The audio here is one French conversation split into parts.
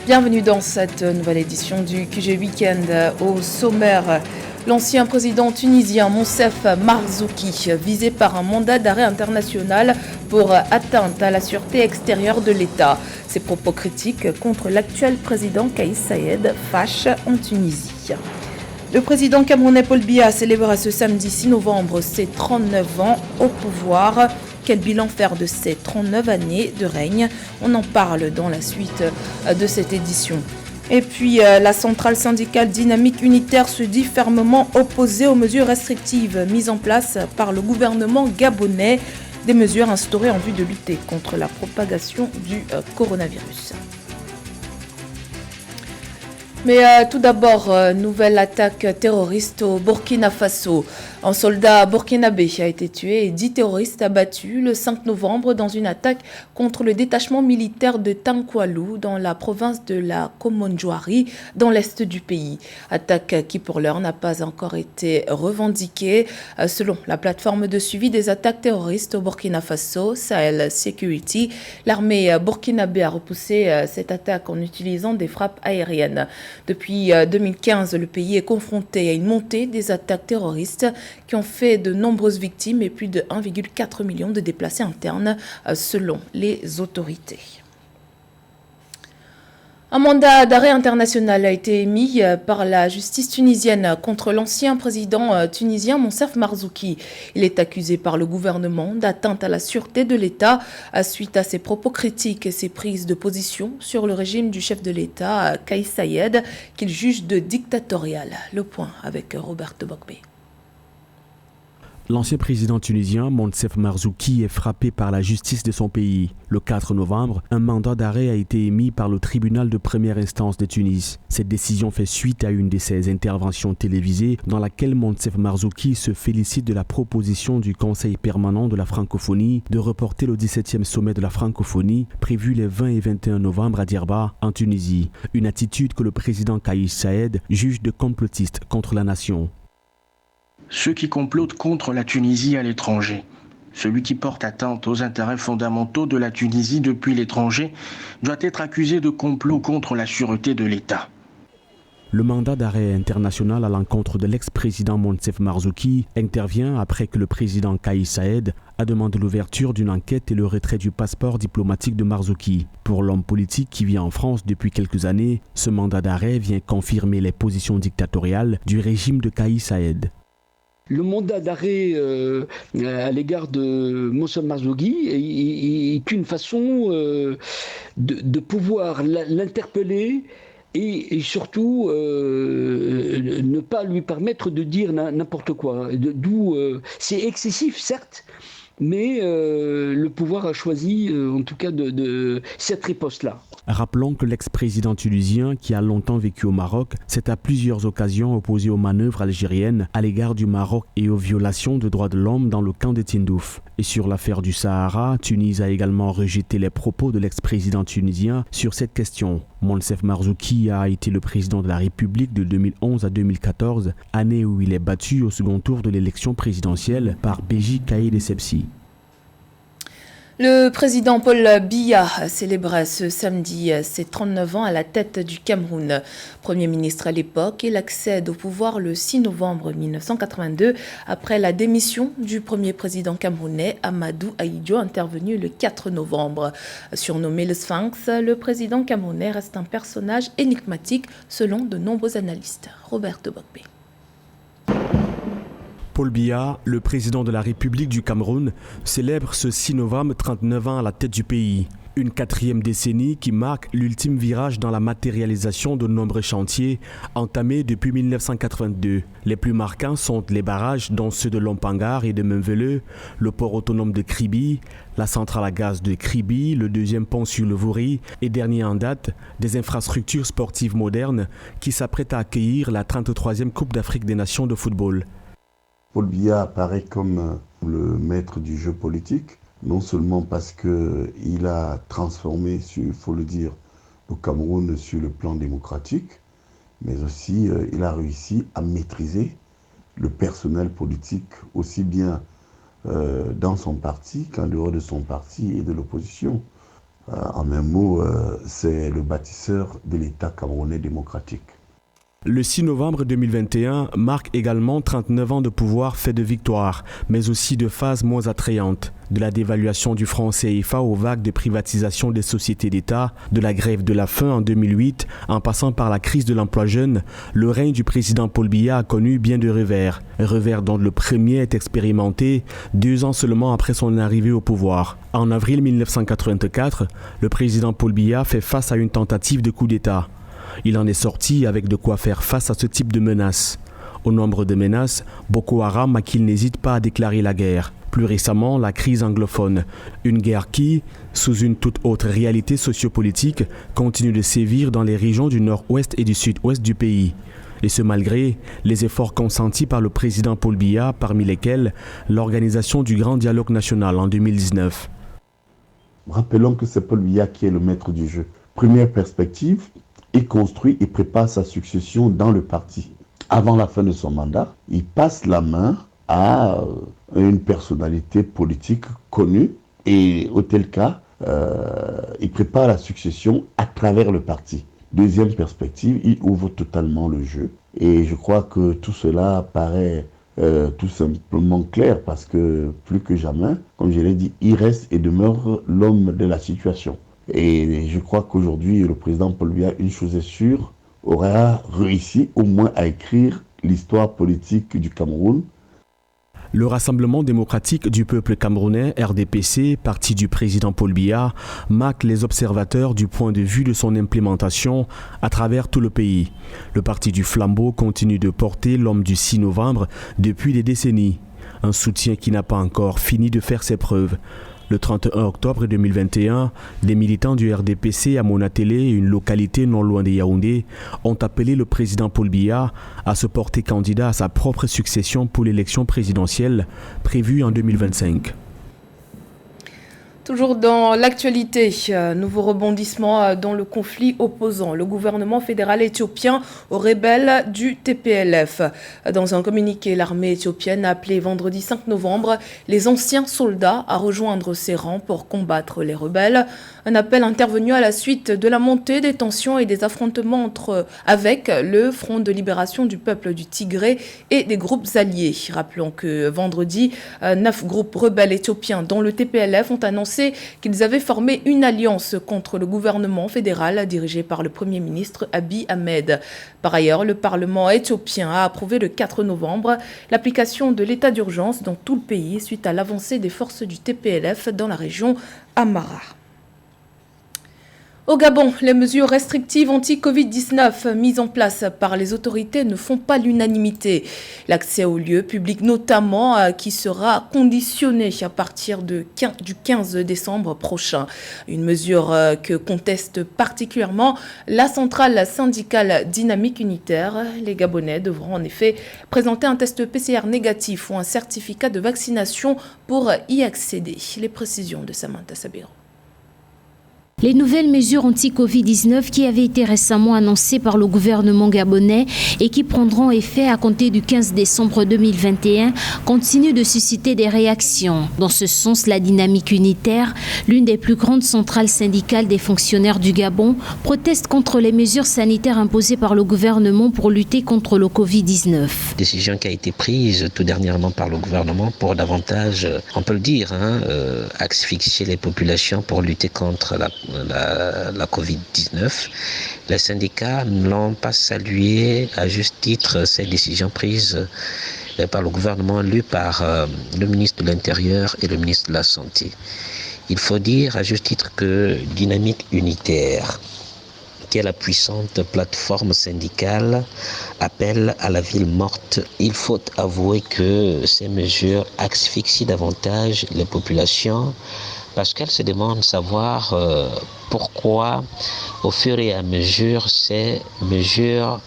Bienvenue dans cette nouvelle édition du QG Weekend. Au sommaire, l'ancien président tunisien Monsef Marzouki, visé par un mandat d'arrêt international pour atteinte à la sûreté extérieure de l'État. Ses propos critiques contre l'actuel président Kais Saied fâchent en Tunisie. Le président camerounais Paul Biya célébrera ce samedi 6 novembre ses 39 ans au pouvoir. Quel bilan faire de ces 39 années de règne? On en parle dans la suite de cette édition. Et puis, la centrale syndicale Dynamique Unitaire se dit fermement opposée aux mesures restrictives mises en place par le gouvernement gabonais, des mesures instaurées en vue de lutter contre la propagation du coronavirus. Mais tout d'abord, nouvelle attaque terroriste au Burkina Faso. Un soldat burkinabé a été tué et 10 terroristes abattus le 5 novembre dans une attaque contre le détachement militaire de Tankwalou dans la province de la Komonjouari, dans l'est du pays. Attaque qui pour l'heure n'a pas encore été revendiquée. Selon la plateforme de suivi des attaques terroristes au Burkina Faso, Sahel Security, l'armée burkinabé a repoussé cette attaque en utilisant des frappes aériennes. Depuis 2015, le pays est confronté à une montée des attaques terroristes qui ont fait de nombreuses victimes et plus de 1,4 million de déplacés internes selon les autorités. Un mandat d'arrêt international a été émis par la justice tunisienne contre l'ancien président tunisien Monsef Marzouki. Il est accusé par le gouvernement d'atteinte à la sûreté de l'État suite à ses propos critiques et ses prises de position sur le régime du chef de l'État, Kais Saied, qu'il juge de dictatorial. Le point avec Roberto Bokbe. L'ancien président tunisien Monsef Marzouki est frappé par la justice de son pays. Le 4 novembre, un mandat d'arrêt a été émis par le tribunal de première instance de Tunis. Cette décision fait suite à une de ses interventions télévisées dans laquelle Monsef Marzouki se félicite de la proposition du Conseil permanent de la francophonie de reporter le 17e sommet de la francophonie prévu les 20 et 21 novembre à Djerba, en Tunisie. Une attitude que le président Kais Saied juge de complotiste contre la nation. Ceux qui complotent contre la Tunisie à l'étranger. Celui qui porte atteinte aux intérêts fondamentaux de la Tunisie depuis l'étranger doit être accusé de complot contre la sûreté de l'État. Le mandat d'arrêt international à l'encontre de l'ex-président Monsef Marzouki intervient après que le président Kais Saied a demandé l'ouverture d'une enquête et le retrait du passeport diplomatique de Marzouki. Pour l'homme politique qui vit en France depuis quelques années, ce mandat d'arrêt vient confirmer les positions dictatoriales du régime de Kais Saied. Le mandat d'arrêt à l'égard de Monsef Marzouki est une façon de pouvoir l'interpeller et surtout ne pas lui permettre de dire n'importe quoi. D'où c'est excessif, certes, mais le pouvoir a choisi en tout cas de cette riposte-là. Rappelons que l'ex-président tunisien, qui a longtemps vécu au Maroc, s'est à plusieurs occasions opposé aux manœuvres algériennes à l'égard du Maroc et aux violations de droits de l'homme dans le camp de Tindouf. Et sur l'affaire du Sahara, Tunis a également rejeté les propos de l'ex-président tunisien sur cette question. Monsef Marzouki a été le président de la République de 2011 à 2014, année où il est battu au second tour de l'élection présidentielle par Béji Caïd Essebsi. Le président Paul Biya célébrait ce samedi ses 39 ans à la tête du Cameroun. Premier ministre à l'époque, il accède au pouvoir le 6 novembre 1982 après la démission du premier président camerounais Amadou Ahidjo intervenu le 4 novembre. Surnommé le Sphinx, le président camerounais reste un personnage énigmatique selon de nombreux analystes. Roberto Bokbe. Paul Biya, le président de la République du Cameroun, célèbre ce 6 novembre 39 ans à la tête du pays. Une 4e décennie qui marque l'ultime virage dans la matérialisation de nombreux chantiers entamés depuis 1982. Les plus marquants sont les barrages, dont ceux de Lompangar et de Memveleux, le port autonome de Kribi, la centrale à gaz de Kribi, le 2e pont sur le Vouri et dernier en date, des infrastructures sportives modernes qui s'apprêtent à accueillir la 33e Coupe d'Afrique des Nations de football. Paul Biya apparaît comme le maître du jeu politique, non seulement parce qu'il a transformé, il faut le dire, le Cameroun sur le plan démocratique, mais aussi il a réussi à maîtriser le personnel politique aussi bien dans son parti qu'en dehors de son parti et de l'opposition. En un mot, c'est le bâtisseur de l'État camerounais démocratique. Le 6 novembre 2021 marque également 39 ans de pouvoir fait de victoires, mais aussi de phases moins attrayantes. De la dévaluation du franc CFA aux vagues de privatisation des sociétés d'État, de la grève de la faim en 2008, en passant par la crise de l'emploi jeune, le règne du président Paul Biya a connu bien de revers. Revers dont le premier est expérimenté 2 ans seulement après son arrivée au pouvoir. En avril 1984, le président Paul Biya fait face à une tentative de coup d'État. Il en est sorti avec de quoi faire face à ce type de menaces. Au nombre de menaces, Boko Haram à qui il n'hésite pas à déclarer la guerre. Plus récemment, la crise anglophone. Une guerre qui, sous une toute autre réalité sociopolitique, continue de sévir dans les régions du nord-ouest et du sud-ouest du pays. Et ce malgré les efforts consentis par le président Paul Biya, parmi lesquels l'organisation du Grand Dialogue National en 2019. Rappelons que c'est Paul Biya qui est le maître du jeu. Première perspective, il construit et prépare sa succession dans le parti. Avant la fin de son mandat, il passe la main à une personnalité politique connue et auquel cas, il prépare la succession à travers le parti. Deuxième perspective, il ouvre totalement le jeu. Et je crois que tout cela paraît tout simplement clair parce que plus que jamais, comme je l'ai dit, il reste et demeure l'homme de la situation. Et je crois qu'aujourd'hui, le président Paul Biya, une chose est sûre, aura réussi au moins à écrire l'histoire politique du Cameroun. Le Rassemblement démocratique du peuple camerounais, RDPC, parti du président Paul Biya, marque les observateurs du point de vue de son implémentation à travers tout le pays. Le parti du flambeau continue de porter l'homme du 6 novembre depuis des décennies. Un soutien qui n'a pas encore fini de faire ses preuves. Le 31 octobre 2021, des militants du RDPC à Monatélé, une localité non loin de Yaoundé, ont appelé le président Paul Biya à se porter candidat à sa propre succession pour l'élection présidentielle prévue en 2025. Toujours dans l'actualité, nouveau rebondissement dans le conflit opposant le gouvernement fédéral éthiopien aux rebelles du TPLF. Dans un communiqué, l'armée éthiopienne a appelé vendredi 5 novembre les anciens soldats à rejoindre ses rangs pour combattre les rebelles. Un appel intervenu à la suite de la montée des tensions et des affrontements avec le Front de libération du peuple du Tigré et des groupes alliés. Rappelons que vendredi, 9 groupes rebelles éthiopiens dont le TPLF ont annoncé qu'ils avaient formé une alliance contre le gouvernement fédéral dirigé par le Premier ministre Abiy Ahmed. Par ailleurs, le Parlement éthiopien a approuvé le 4 novembre l'application de l'état d'urgence dans tout le pays suite à l'avancée des forces du TPLF dans la région Amhara. Au Gabon, les mesures restrictives anti-Covid-19 mises en place par les autorités ne font pas l'unanimité. L'accès aux lieux publics notamment qui sera conditionné à partir du 15 décembre prochain. Une mesure que conteste particulièrement la centrale syndicale Dynamique Unitaire. Les Gabonais devront en effet présenter un test PCR négatif ou un certificat de vaccination pour y accéder. Les précisions de Samantha Sabiro. Les nouvelles mesures anti-Covid-19 qui avaient été récemment annoncées par le gouvernement gabonais et qui prendront effet à compter du 15 décembre 2021 continuent de susciter des réactions. Dans ce sens, la Dynamique Unitaire, l'une des plus grandes centrales syndicales des fonctionnaires du Gabon, proteste contre les mesures sanitaires imposées par le gouvernement pour lutter contre le Covid-19. Décision qui a été prise tout dernièrement par le gouvernement pour davantage, on peut le dire, asphyxier les populations pour lutter contre la Covid-19. Les syndicats n'ont pas salué à juste titre ces décisions prises par le gouvernement élu par le ministre de l'Intérieur et le ministre de la Santé. Il faut dire à juste titre que Dynamique Unitaire, qui est la puissante plateforme syndicale, appelle à la ville morte. Il faut avouer que ces mesures asphyxient davantage les populations parce qu'elles se demandent savoir pourquoi, au fur et à mesure, ces mesures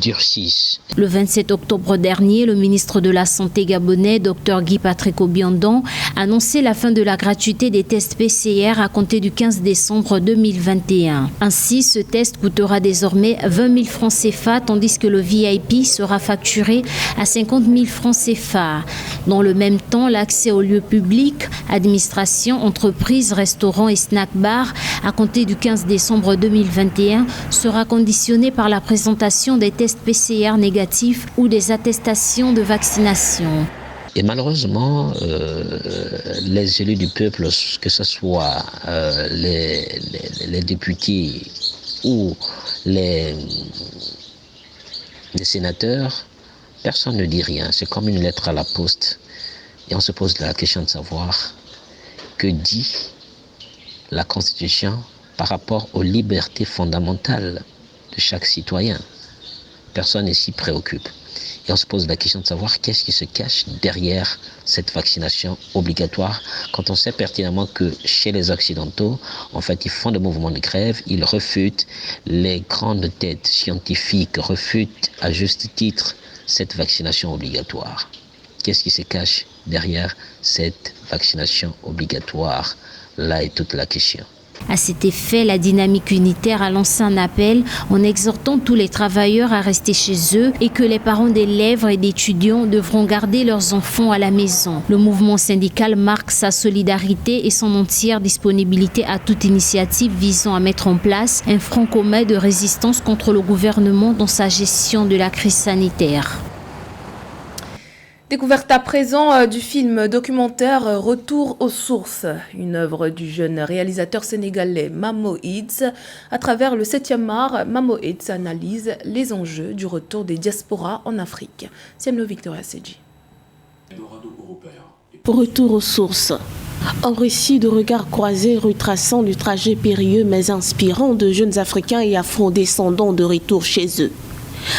durcissent. Le 27 octobre dernier, le ministre de la Santé gabonais, Dr Guy Patrick Obiandon, annonçait la fin de la gratuité des tests PCR à compter du 15 décembre 2021. Ainsi, ce test coûtera désormais 20 000 francs CFA, tandis que le VIP sera facturé à 50 000 francs CFA. Dans le même temps, l'accès aux lieux publics, administration, entreprises, restaurants et snack-bars, à compter du 15 décembre 2021, sera conditionné par la présentation des tests PCR négatifs ou des attestations de vaccination. Et malheureusement, les élus du peuple, que ce soit les députés ou les sénateurs, personne ne dit rien. C'est comme une lettre à la poste. Et on se pose la question de savoir que dit la Constitution par rapport aux libertés fondamentales de chaque citoyen. Personne ne s'y préoccupe. Et on se pose la question de savoir qu'est-ce qui se cache derrière cette vaccination obligatoire, quand on sait pertinemment que chez les Occidentaux, en fait, ils font des mouvements de grève, ils refutent, les grandes têtes scientifiques refutent à juste titre cette vaccination obligatoire. Qu'est-ce qui se cache derrière cette vaccination obligatoire? Là est toute la question. À cet effet, la dynamique unitaire a lancé un appel en exhortant tous les travailleurs à rester chez eux et que les parents d'élèves et d'étudiants devront garder leurs enfants à la maison. Le mouvement syndical marque sa solidarité et son entière disponibilité à toute initiative visant à mettre en place un front commun de résistance contre le gouvernement dans sa gestion de la crise sanitaire. Découverte à présent du film documentaire Retour aux sources, une œuvre du jeune réalisateur sénégalais Mamo Hits. À travers le 7e art, Mamo Hits analyse les enjeux du retour des diasporas en Afrique. Siemno Victoria Seji. Retour aux sources. Un récit de regards croisés retraçant le trajet périlleux mais inspirant de jeunes Africains et afro-descendants de retour chez eux.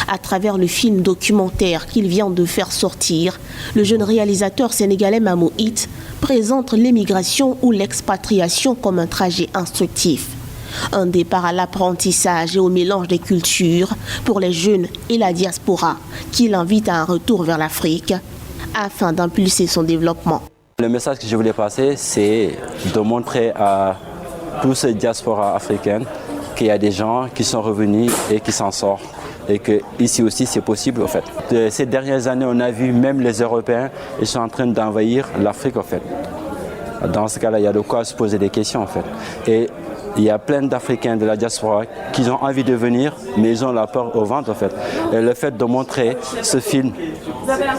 À travers le film documentaire qu'il vient de faire sortir, le jeune réalisateur sénégalais Mamo Hits présente l'émigration ou l'expatriation comme un trajet instructif. Un départ à l'apprentissage et au mélange des cultures pour les jeunes et la diaspora qui l'invite à un retour vers l'Afrique afin d'impulser son développement. Le message que je voulais passer, c'est de montrer à tous ces diasporas africaines qu'il y a des gens qui sont revenus et qui s'en sortent. Et qu'ici aussi c'est possible en fait. Ces dernières années, on a vu même les Européens, ils sont en train d'envahir l'Afrique en fait. Dans ce cas-là, il y a de quoi se poser des questions en fait. Et il y a plein d'Africains de la diaspora qui ont envie de venir, mais ils ont la peur au ventre en fait. Et le fait de montrer ce film,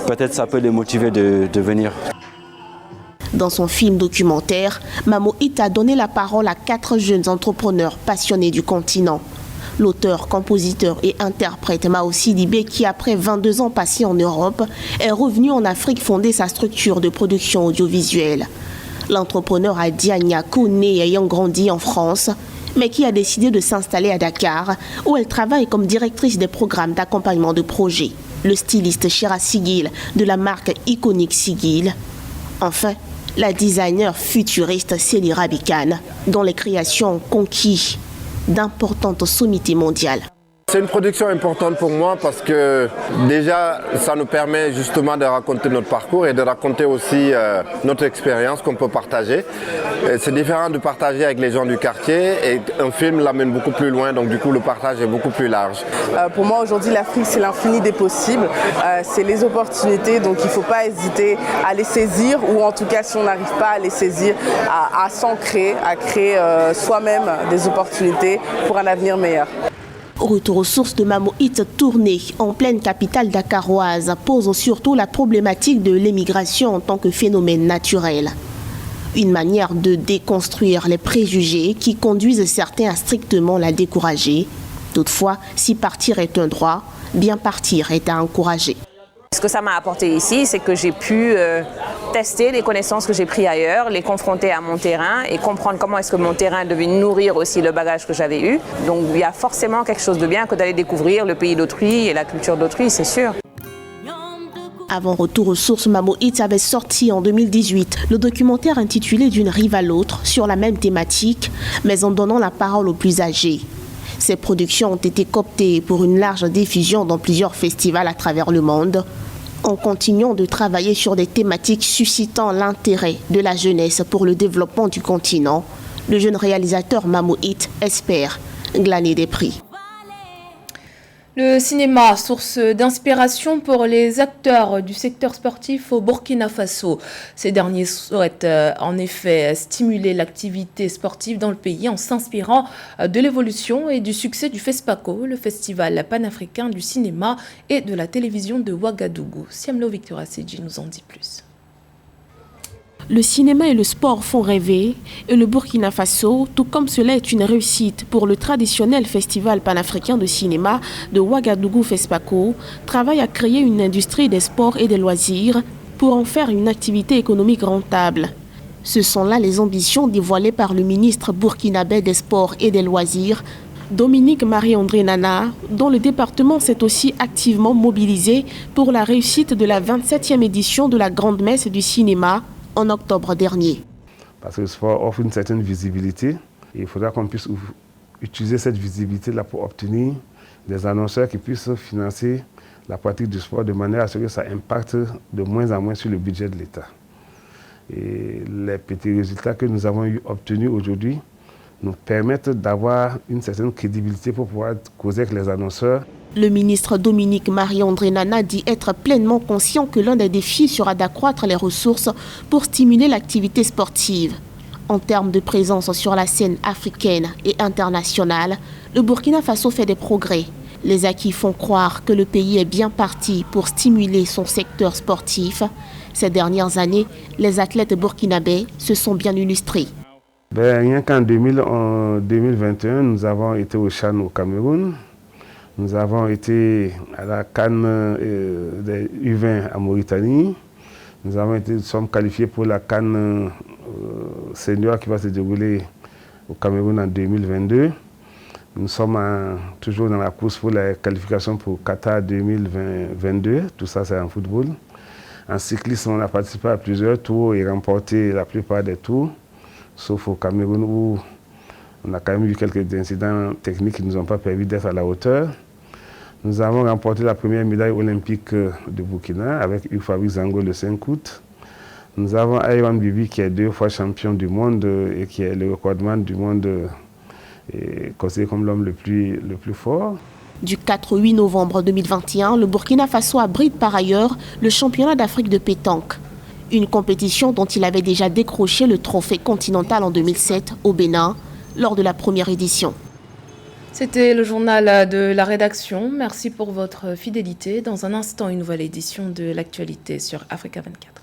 peut-être ça peut les motiver de venir. Dans son film documentaire, Mamo Hits a donné la parole à 4 jeunes entrepreneurs passionnés du continent. L'auteur, compositeur et interprète Mao Sidibé, qui après 22 ans passés en Europe, est revenu en Afrique fonder sa structure de production audiovisuelle. L'entrepreneur a Diagnakou, né et ayant grandi en France, mais qui a décidé de s'installer à Dakar, où elle travaille comme directrice des programmes d'accompagnement de projets. Le styliste Chira Sigil de la marque iconique Sigil. Enfin, la designer futuriste Célie Rabican, dont les créations ont conquis d'importantes sommités mondiales. C'est une production importante pour moi parce que déjà ça nous permet justement de raconter notre parcours et de raconter aussi notre expérience qu'on peut partager. C'est différent de partager avec les gens du quartier et un film l'amène beaucoup plus loin, donc du coup le partage est beaucoup plus large. Pour moi aujourd'hui l'Afrique c'est l'infini des possibles, c'est les opportunités, donc il ne faut pas hésiter à les saisir ou en tout cas si on n'arrive pas à les saisir, à s'ancrer, à créer soi-même des opportunités pour un avenir meilleur. Retour aux sources de Mamo Hits, tournée en pleine capitale dakaroise, pose surtout la problématique de l'émigration en tant que phénomène naturel. Une manière de déconstruire les préjugés qui conduisent certains à strictement la décourager. Toutefois, si partir est un droit, bien partir est à encourager. Ce que ça m'a apporté ici, c'est que j'ai pu tester les connaissances que j'ai prises ailleurs, les confronter à mon terrain et comprendre comment est-ce que mon terrain devait nourrir aussi le bagage que j'avais eu. Donc il y a forcément quelque chose de bien que d'aller découvrir le pays d'autrui et la culture d'autrui, c'est sûr. Avant Retour aux sources, Mamo Hits avait sorti en 2018 le documentaire intitulé D'une rive à l'autre sur la même thématique, mais en donnant la parole aux plus âgés. Ces productions ont été cooptées pour une large diffusion dans plusieurs festivals à travers le monde, en continuant de travailler sur des thématiques suscitant l'intérêt de la jeunesse pour le développement du continent. Le jeune réalisateur Mamo It espère glaner des prix. Le cinéma, source d'inspiration pour les acteurs du secteur sportif au Burkina Faso. Ces derniers souhaitent en effet stimuler l'activité sportive dans le pays en s'inspirant de l'évolution et du succès du FESPACO, le festival panafricain du cinéma et de la télévision de Ouagadougou. Siamlo Victoria Seji nous en dit plus. Le cinéma et le sport font rêver et le Burkina Faso, tout comme cela est une réussite pour le traditionnel festival panafricain de cinéma de Ouagadougou FESPACO, travaille à créer une industrie des sports et des loisirs pour en faire une activité économique rentable. Ce sont là les ambitions dévoilées par le ministre burkinabé des Sports et des Loisirs, Dominique Marie-André Nana, dont le département s'est aussi activement mobilisé pour la réussite de la 27e édition de la Grande Messe du cinéma, en octobre dernier. Parce que le sport offre une certaine visibilité et il faudra qu'on puisse utiliser cette visibilité-là pour obtenir des annonceurs qui puissent financer la pratique du sport de manière à ce que ça impacte de moins en moins sur le budget de l'État. Et les petits résultats que nous avons obtenus aujourd'hui nous permettent d'avoir une certaine crédibilité pour pouvoir causer avec les annonceurs. Le ministre Dominique Marie-André Nana dit être pleinement conscient que l'un des défis sera d'accroître les ressources pour stimuler l'activité sportive. En termes de présence sur la scène africaine et internationale, le Burkina Faso fait des progrès. Les acquis font croire que le pays est bien parti pour stimuler son secteur sportif. Ces dernières années, les athlètes burkinabés se sont bien illustrés. Rien qu'en 2021, nous avons été au CHAN au Cameroun. Nous avons été à la CAN des U20 à Mauritanie. Nous sommes qualifiés pour la CAN senior qui va se dérouler au Cameroun en 2022. Nous sommes toujours dans la course pour la qualification pour Qatar 2022. Tout ça, c'est en football. En cyclisme, on a participé à plusieurs tours et remporté la plupart des tours, sauf au Cameroun où on a quand même eu quelques incidents techniques qui ne nous ont pas permis d'être à la hauteur. Nous avons remporté la première médaille olympique de Burkina avec Hugues Fabrice Zango le 5 août. Nous avons Aywan Bibi qui est 2 fois champion du monde et qui est le recordman du monde et considéré comme l'homme le plus fort. Du 4 au 8 novembre 2021, le Burkina Faso abrite par ailleurs le championnat d'Afrique de pétanque. Une compétition dont il avait déjà décroché le trophée continental en 2007 au Bénin lors de la première édition. C'était le journal de la rédaction. Merci pour votre fidélité. Dans un instant, une nouvelle édition de l'actualité sur Africa 24.